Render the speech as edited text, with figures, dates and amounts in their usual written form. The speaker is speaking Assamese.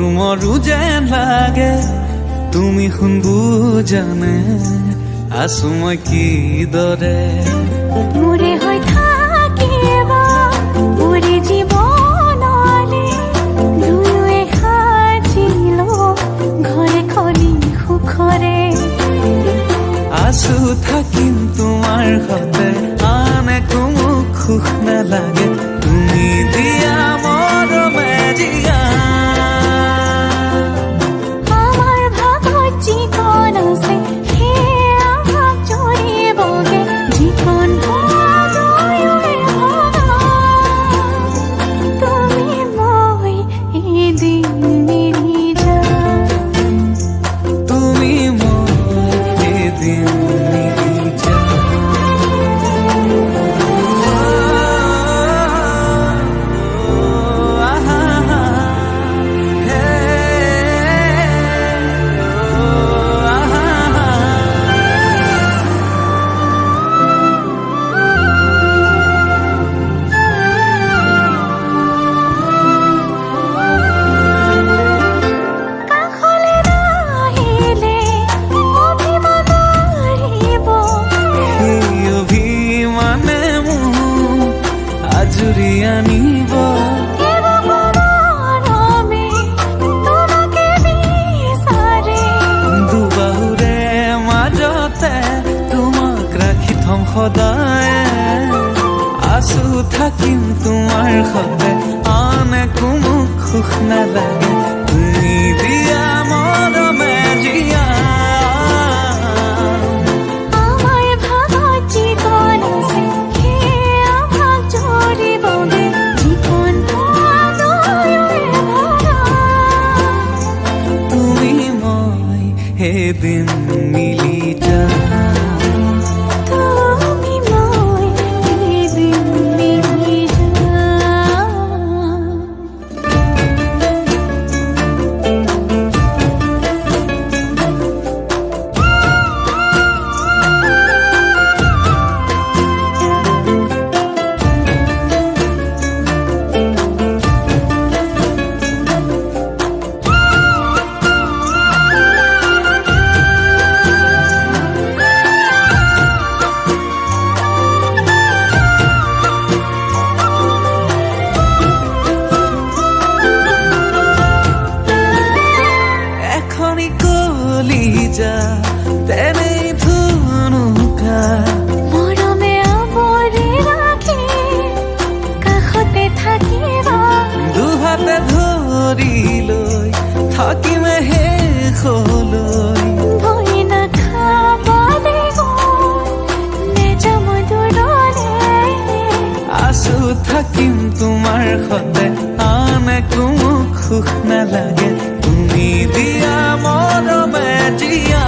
মৰু মৰু যেন লাগে তুমি শুন বুজানে আছো মই কিদৰে মোৰে হৈ থাকিব মোৰে জীৱনলে দুয়োৱে সাজিলো ঘৰে খনি সুখৰে আছো থাকিম তোমাৰ সতে আন একো মোক সুখ নালাগে তুমি দিয়া মৰমে দিয়া আমাৰ ভাগত যিকণ আছে সেয়া ভাগ জৰিবগে যিকণ দুয়োৱে ভগা তুমি মই এদিন মিলি যাম তুমি মই এদিন মিলি কাষলে নাহিলে অভিমান বাঢ়িব সেই অভিমানে মোক আজৰি আনিব মৰমে তোমাকে বিচাৰে দুবাহুৰে মাজতে তোমাক ৰাখি থম সদায় আছো থাকিম তোমাৰ সতে আন একো মোক সুখ নালাগে তুমি দিয়া মৰমে জীয়া আমাৰ ভাগত যিকণ আছে সেয়া ভাগ জৰিবগে যিকণ দুয়োৱে ভগা তুমি মই এদিন মিলি যাম তুমি মই এদিন মিলি যাম এখনি কলিজা তেনেই ধুনুকা মৰমে আৱৰি ৰাখি কাষতে থাকিবা দুহাতে ধৰি লৈ থাকিমে শেষলৈ ভয় নাখাবালে নেযাম দূৰলে আছো থাকিম তোমাৰ সতে আন একো মোক সুখ নালাগে তুমি দিয়া মৰমে জীয়া